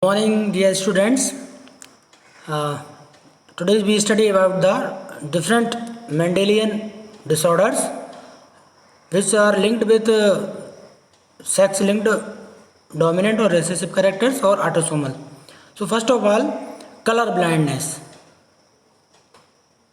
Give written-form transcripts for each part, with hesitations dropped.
Morning, dear students. Today we study about the different Mendelian disorders which are linked with sex-linked dominant or recessive characters or autosomal. So first of all, color blindness.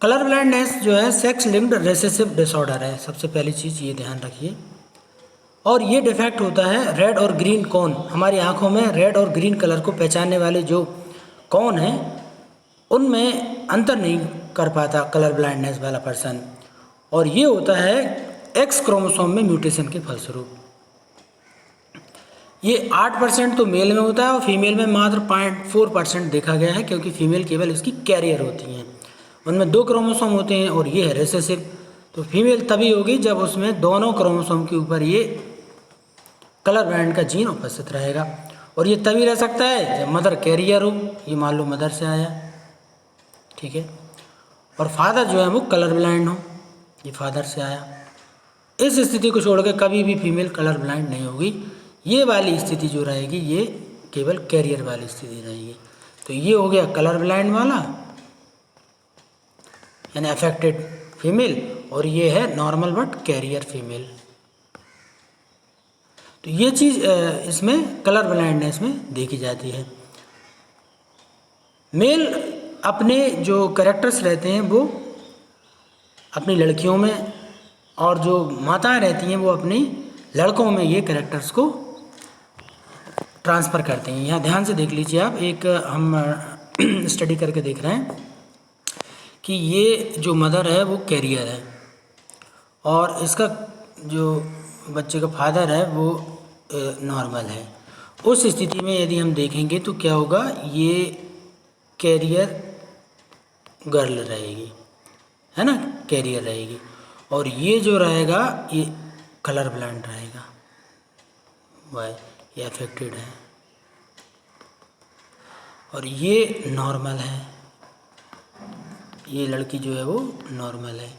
Colour blindness जो है sex linked recessive disorder है। सबसे पहली चीज़ ये ध्यान रखिए। और ये डिफेक्ट होता है रेड और ग्रीन कोन, हमारी आंखों में रेड और ग्रीन कलर को पहचानने वाले जो कोन हैं उनमें अंतर नहीं कर पाता कलर ब्लाइंडनेस वाला पर्सन, और ये होता है एक्स क्रोमोसोम में म्यूटेशन के फलस्वरूप। ये 8% तो मेल में होता है और फीमेल में मात्र 0.4% देखा गया है, क्योंकि फीमेल केवल इसकी कैरियर होती हैं। उनमें 2 क्रोमोसोम होते हैं और ये है रिसेसिव। तो फीमेल तभी होगी जब उसमें दोनों क्रोमोसोम के ऊपर ये कलर ब्लाइंड का जीन उपस्थित रहेगा, और ये तभी रह सकता है जब मदर कैरियर हो। ये मान लो मदर से आया, ठीक है, और फादर जो है वो कलर ब्लाइंड हो, ये फादर से आया। इस स्थिति को छोड़ के कभी भी फीमेल कलर ब्लाइंड नहीं होगी। ये वाली स्थिति जो रहेगी ये केवल कैरियर वाली स्थिति रहेगी। तो ये हो गया कलर ब्लाइंड वाला यानी अफेक्टेड फीमेल, और ये है नॉर्मल बट कैरियर फीमेल। तो ये चीज़ इसमें कलर ब्लाइंडनेस में देखी जाती है। मेल अपने जो कैरेक्टर्स रहते हैं वो अपनी लड़कियों में, और जो माताएं रहती हैं वो अपनी लड़कों में ये कैरेक्टर्स को ट्रांसफ़र करते हैं। यहाँ ध्यान से देख लीजिए आप, एक हम स्टडी करके देख रहे हैं कि ये जो मदर है वो कैरियर है और इसका जो बच्चे का फादर है वो नॉर्मल है। उस स्थिति में यदि हम देखेंगे तो क्या होगा, ये कैरियर गर्ल रहेगी, है ना, कैरियर रहेगी, और ये जो रहेगा ये कलर ब्लाइंड रहेगा। वाई, ये अफेक्टेड है, और ये नॉर्मल है, ये लड़की जो है वो नॉर्मल है,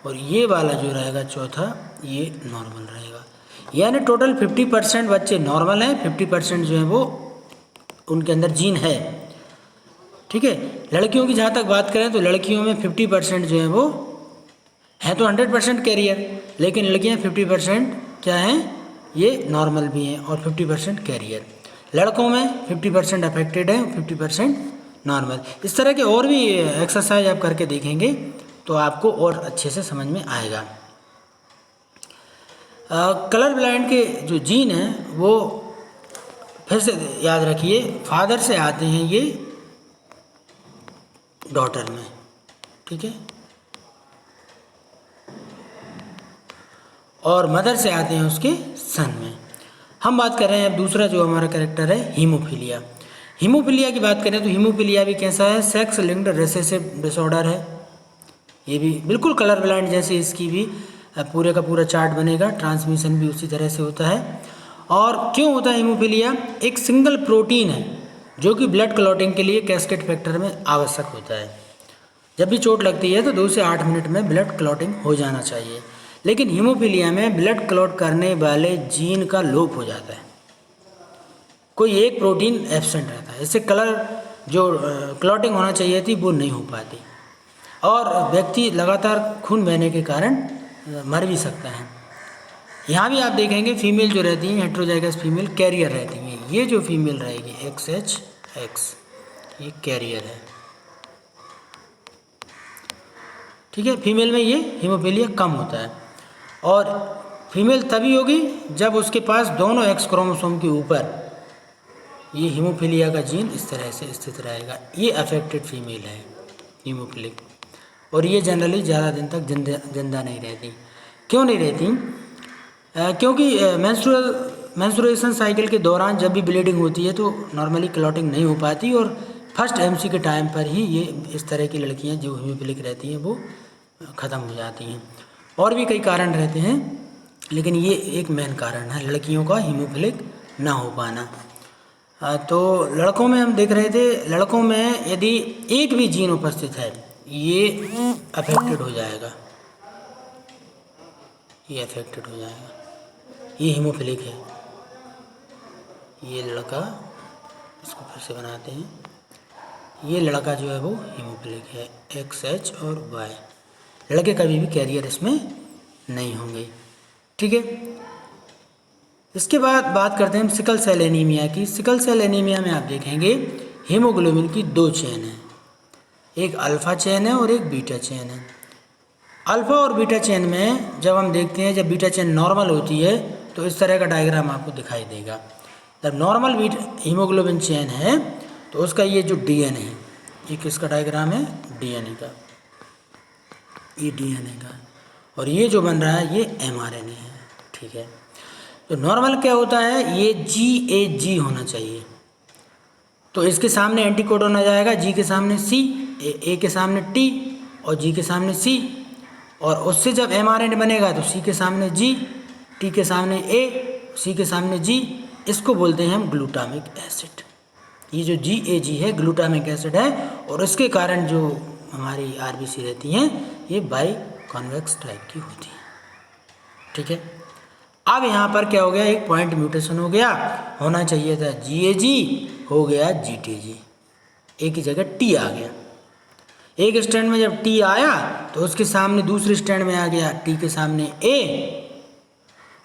और ये वाला जो रहेगा चौथा ये नॉर्मल रहेगा। यानी टोटल 50% बच्चे नॉर्मल हैं, 50% जो है वो उनके अंदर जीन है, ठीक है। लड़कियों की जहाँ तक बात करें तो लड़कियों में 50% जो है वो है तो 100% कैरियर, लेकिन लड़कियाँ 50% क्या हैं, ये नॉर्मल भी हैं और 50% कैरियर। लड़कों में 50% अफेक्टेड है, 50% नॉर्मल। इस तरह के और भी एक्सरसाइज आप करके देखेंगे तो आपको और अच्छे से समझ में आएगा। कलर ब्लाइंड के जो जीन हैं वो फिर से याद रखिए, फादर से आते हैं ये डॉटर में, ठीक है, और मदर से आते हैं उसके सन में। हम बात कर रहे हैं अब दूसरा जो हमारा कैरेक्टर है हीमोफीलिया। हीमोफीलिया की बात करें तो हीमोफीलिया भी कैसा है, सेक्स लिंक्ड रेसेसिव डिसऑर्डर है। ये भी बिल्कुल कलर ब्लाइंड जैसे इसकी भी पूरे का पूरा चार्ट बनेगा, ट्रांसमिशन भी उसी तरह से होता है। और क्यों होता है हीमोफीलिया, एक सिंगल प्रोटीन है जो कि ब्लड क्लॉटिंग के लिए कैस्केड फैक्टर में आवश्यक होता है। जब भी चोट लगती है तो 2 से 8 मिनट में ब्लड क्लॉटिंग हो जाना चाहिए, लेकिन हीमोफीलिया में ब्लड क्लॉट करने वाले जीन का लोप हो जाता है, कोई एक प्रोटीन एब्सेंट रहता है। इससे कलर जो क्लॉटिंग होना चाहिए थी वो नहीं हो पाती, और व्यक्ति लगातार खून बहने के कारण मर भी सकता है। यहाँ भी आप देखेंगे फीमेल जो रहती हैं हेट्रोजाइगस फीमेल कैरियर रहती हैं। ये जो फीमेल रहेगी XHX ये कैरियर है, ठीक है। फीमेल में ये हीमोफीलिया कम होता है, और फीमेल तभी होगी जब उसके पास दोनों एक्स क्रोमोसोम के ऊपर ये हीमोफीलिया का जीन इस तरह से स्थित रहेगा। ये अफेक्टेड फीमेल है हीमोफिलिक, और ये जनरली ज़्यादा दिन तक जिंदा नहीं रहती। क्यों नहीं रहती, क्योंकि मेंस्ट्रुएशन साइकिल के दौरान जब भी ब्लीडिंग होती है तो नॉर्मली क्लॉटिंग नहीं हो पाती, और फर्स्ट MC के टाइम पर ही ये इस तरह की लड़कियां जो हीमोफिलिक रहती हैं वो ख़त्म हो जाती हैं। और भी कई कारण रहते हैं, लेकिन ये एक मेन कारण है लड़कियों का हीमोफिलिक ना हो पाना। तो लड़कों में हम देख रहे थे, लड़कों में यदि एक भी जीन उपस्थित है ये अफेक्टेड हो जाएगा, ये अफेक्टेड हो जाएगा। ये हीमोफिलिक है, ये लड़का इसको फिर से बनाते हैं। ये लड़का जो है वो हीमोफिलिक है, XH और Y। लड़के कभी भी कैरियर इसमें नहीं होंगे। ठीक है, इसके बाद बात करते हैं हम सिकल सेल एनीमिया की। सिकल सेल एनीमिया में आप देखेंगे हीमोग्लोबिन की 2 चेन है, एक अल्फ़ा चेन है और एक बीटा चेन है। अल्फ़ा और बीटा चेन में जब हम देखते हैं, जब बीटा चेन नॉर्मल होती है तो इस तरह का डायग्राम आपको दिखाई देगा। जब नॉर्मल हीमोग्लोबिन चेन है तो उसका ये जो DNA है, ये किसका डायग्राम है, DNA का, ये DNA का, और ये जो बन रहा है ये mRNA है। ठीक है, तो नॉर्मल क्या होता है, ये GAG होना चाहिए, तो इसके सामने एंटीकोडॉन आ जाएगा, G के सामने C, A के सामने T और G के सामने C, और उससे जब mRNA बनेगा तो C के सामने G, T के सामने A, C के सामने G, इसको बोलते हैं हम ग्लूटामिक एसिड। ये जो GAG है ग्लूटामिक एसिड है, और इसके कारण जो हमारी RBC रहती हैं ये बाई कॉन्वेक्स टाइप की होती है। ठीक है, अब यहाँ पर क्या हो गया, एक पॉइंट म्यूटेशन हो गया, होना चाहिए था GAG, हो गया GTG, एक ही जगह T आ गया। एक स्टैंड में जब T आया तो उसके सामने दूसरे स्टैंड में आ गया T के सामने A,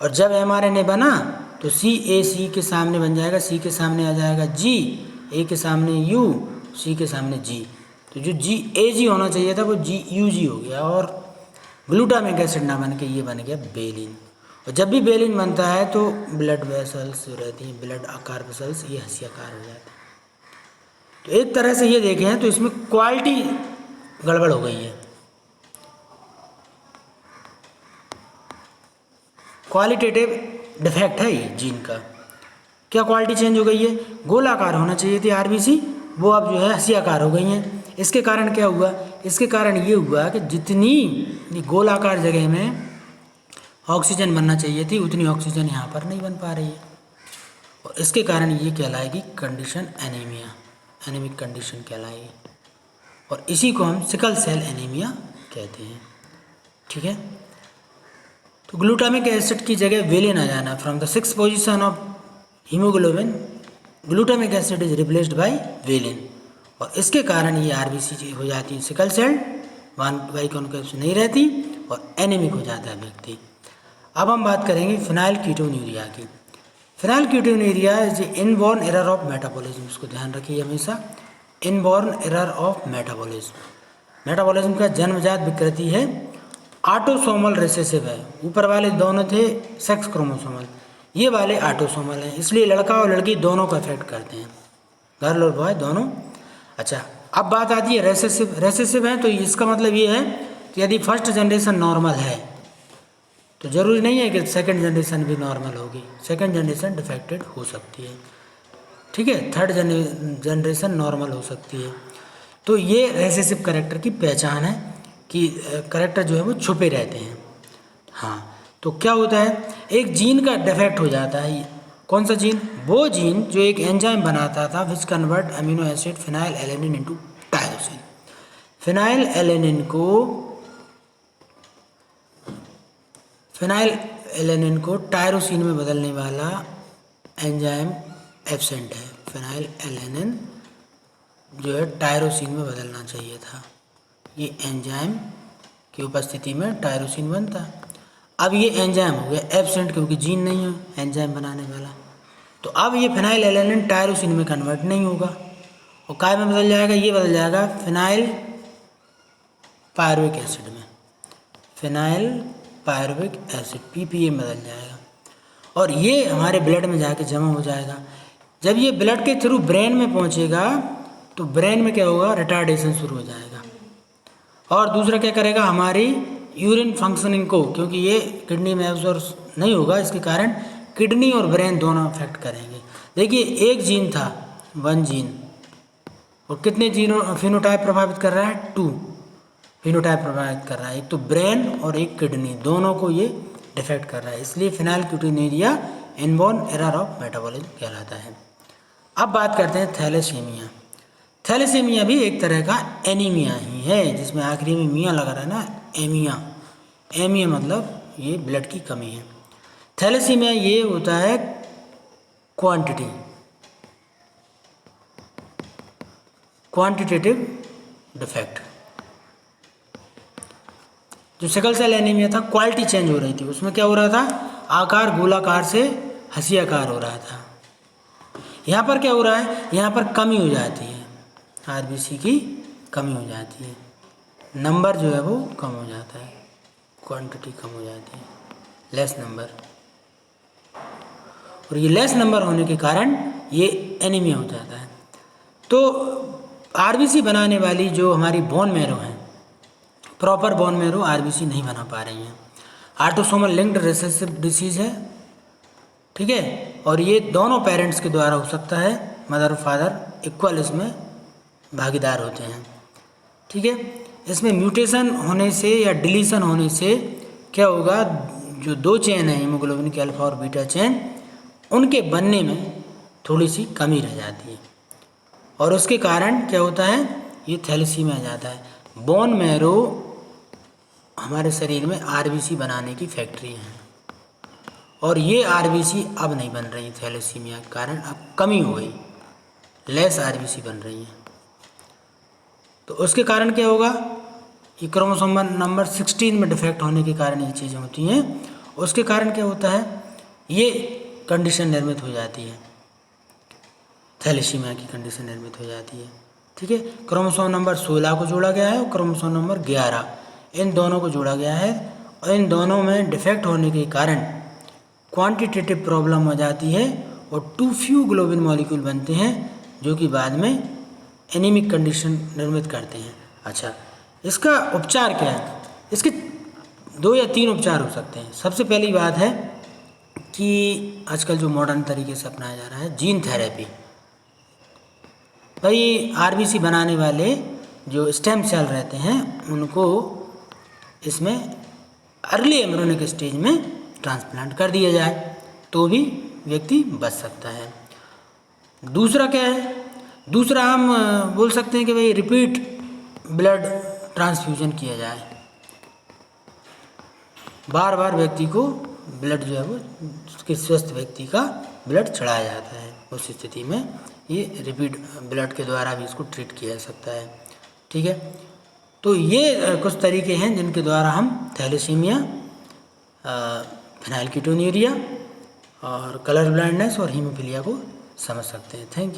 और जब mRNA बना तो CAC के सामने बन जाएगा, C के सामने आ जाएगा G, A के सामने U, C के सामने G, तो जो GAG होना चाहिए था वो GUG हो गया, और ग्लूटामिक एसिड ना बन के ये बन गया बेलिन। और जब भी बेलिन बनता है तो ब्लड वेसल्स जो रहती हैं, ब्लड आकार वेसल्स, ये हंसियाकार हो जाते हैं। तो एक तरह से ये देखें तो इसमें क्वालिटी गड़बड़ हो गई है, क्वालिटेटिव डिफेक्ट है ये जीन का। क्या क्वालिटी चेंज हो गई है, गोलाकार होना चाहिए थी RBC, वो अब जो है हंसियाकार हो गई हैं। इसके कारण क्या हुआ, इसके कारण ये हुआ कि जितनी गोलाकार जगह में ऑक्सीजन बनना चाहिए थी उतनी ऑक्सीजन यहाँ पर नहीं बन पा रही है, और इसके कारण ये कहलाएगी कंडीशन एनीमिया, एनीमिक कंडीशन कहलाएगी, और इसी को हम सिकल सेल एनीमिया कहते हैं। ठीक है, तो ग्लूटामिक एसिड की जगह वेलिन आ जाना, from the 6th position of haemoglobin glutamic acid is replaced by valine, और इसके कारण ये RBC हो जाती है सिकल सेल, बाई कॉन्वेक्स नहीं रहती और एनीमिक हो जाता है व्यक्ति। अब हम बात करेंगे फिनाइल कीटोन्यूरिया की। Phenyl ketonuria is inborn error of metabolism, इसको ध्यान रखिए हमेशा, inborn error of metabolism. Metabolism का जन्मजात विकृति है, ऑटोसोमल रिसेसिव है, ऊपर वाले दोनों थे सेक्स क्रोमोसोमल, ये वाले ऑटोसोमल हैं, इसलिए लड़का और लड़की दोनों को अफेक्ट करते हैं, गर्ल और बॉय दोनों। अच्छा, अब बात आती है रेसेसिव। रेसेसिव है तो इसका मतलब ये है कि यदि फर्स्ट जनरेशन नॉर्मल है तो ज़रूरी नहीं है कि सेकंड जनरेशन भी नॉर्मल होगी, सेकंड जनरेशन डिफेक्टेड हो सकती है। ठीक है, थर्ड जनरेशन नॉर्मल हो सकती है। तो ये रेसेसिव करेक्टर की पहचान है कि करेक्टर जो है वो छुपे रहते हैं। हाँ, तो क्या होता है, एक जीन का डिफेक्ट हो जाता है। कौन सा जीन, वो जीन जो एक एंजाइम बनाता था which convert amino acid phenyl alanine into tyrosine. Phenyl alanine को टायरोसिन में बदलने वाला एंजाइम एब्सेंट है। फिनाइल एलेनिन जो है टायरोसिन में बदलना चाहिए था, ये एंजाइम की उपस्थिति में टायरोसिन बनता। अब ये एंजाइम हो गया एब्सेंट क्योंकि जीन नहीं है एंजाइम बनाने वाला, तो अब ये फिनाइल एलेनिन टायरोसिन में कन्वर्ट नहीं होगा और काय में बदल जाएगा, ये बदल जाएगा फिनाइल पायरुविक एसिड में, फिनाइल पायरुविक एसिड PPA में बदल जाएगा, और ये हमारे ब्लड में जाके जमा हो जाएगा। जब ये ब्लड के थ्रू ब्रेन में पहुंचेगा तो ब्रेन में क्या होगा, रिटार्डेशन शुरू हो जाएगा। और दूसरा क्या करेगा, हमारी यूरिन फंक्शनिंग को, क्योंकि ये किडनी में एब्जॉर्ब नहीं होगा, इसके कारण किडनी और ब्रेन दोनों अफेक्ट करेंगे। देखिए, एक जीन था, 1 जीन, और कितने जीनों फिनोटाइप प्रभावित कर रहा है, 2 फिनोटाइप प्रभावित कर रहा है, एक तो ब्रेन और एक किडनी, दोनों को ये डिफेक्ट कर रहा है, इसलिए phenyl ketonuria inborn error of metabolism कहलाता है। अब बात करते हैं थैलेसीमिया। थैलेसीमिया भी एक तरह का एनीमिया ही है, जिसमें आखिरी में मियाँ लगा रहा है ना, एमिया मतलब ये ब्लड की कमी है। थैलेसीमिया ये होता है क्वांटिटी, क्वांटिटेटिव डिफेक्ट। जो सिकल सेल एनीमिया था क्वालिटी चेंज हो रही थी, उसमें क्या हो रहा था, आकार गोलाकार से हंसियाकार हो रहा था। यहाँ पर क्या हो रहा है, यहाँ पर कमी हो जाती है, आरबीसी की कमी हो जाती है, नंबर जो है वो कम हो जाता है, क्वांटिटी कम हो जाती है, लेस नंबर। और ये लेस नंबर होने के कारण ये एनीमिया हो जाता है। तो आरबीसी बनाने वाली जो हमारी बोन मैरो है, प्रॉपर बोन मैरो आरबीसी नहीं बना पा रही हैं। ऑटोसोमल लिंक्ड रिसेसिव डिसीज़ है, ठीक है, और ये दोनों पेरेंट्स के द्वारा हो सकता है, मदर और फादर इक्वल इसमें भागीदार होते हैं, ठीक है। इसमें म्यूटेशन होने से या डिलीशन होने से क्या होगा, जो दो चेन है हीमोग्लोबिन के अल्फा और बीटा चेन, उनके बनने में थोड़ी सी कमी रह जाती है, और उसके कारण क्या होता है, ये थैलेसीमिया आ जाता है। बोन मैरो हमारे शरीर में आरबीसी बनाने की फैक्ट्री है, और ये आरबीसी अब नहीं बन रही थैलेसीमिया के कारण, अब कमी हो गई, लेस आरबीसी बन रही है। तो उसके कारण क्या होगा, ये क्रोमोसोम नंबर 16 में डिफेक्ट होने के कारण ये चीज़ें होती हैं। उसके कारण क्या होता है, ये कंडीशन निर्मित हो जाती है, थैलेसीमिया की कंडीशन निर्मित हो जाती है, ठीक है। क्रोमोसोम नंबर 16 को जोड़ा गया है और क्रोमोसोम नंबर 11, इन दोनों को जोड़ा गया है, और इन दोनों में डिफेक्ट होने के कारण क्वांटिटेटिव प्रॉब्लम हो जाती है, और टू फ्यू ग्लोबिन मॉलिक्यूल बनते हैं, जो कि बाद में एनीमिक कंडीशन निर्मित करते हैं। अच्छा, इसका उपचार क्या है, इसके 2 या 3 उपचार हो सकते हैं। सबसे पहली बात है कि आजकल जो मॉडर्न तरीके से अपनाया जा रहा है, जीन थेरेपी। भाई आरबीसी बनाने वाले जो स्टेम सेल रहते हैं, उनको इसमें अर्ली एम्ब्रियोनिक स्टेज में ट्रांसप्लांट कर दिया जाए तो भी व्यक्ति बच सकता है। दूसरा क्या है, दूसरा हम बोल सकते हैं कि भाई रिपीट ब्लड ट्रांसफ्यूजन किया जाए, बार बार व्यक्ति को ब्लड जो है वो उसके स्वस्थ व्यक्ति का ब्लड चढ़ाया जाता है। उस स्थिति में ये रिपीट ब्लड के द्वारा भी इसको ट्रीट किया जा सकता है, ठीक है। तो ये कुछ तरीके हैं जिनके द्वारा हम थैलेसीमिया, फिनाइलकीटोन्यूरिया और कलर ब्लाइंडनेस और हीमोफीलिया को समझ सकते हैं। Thank you.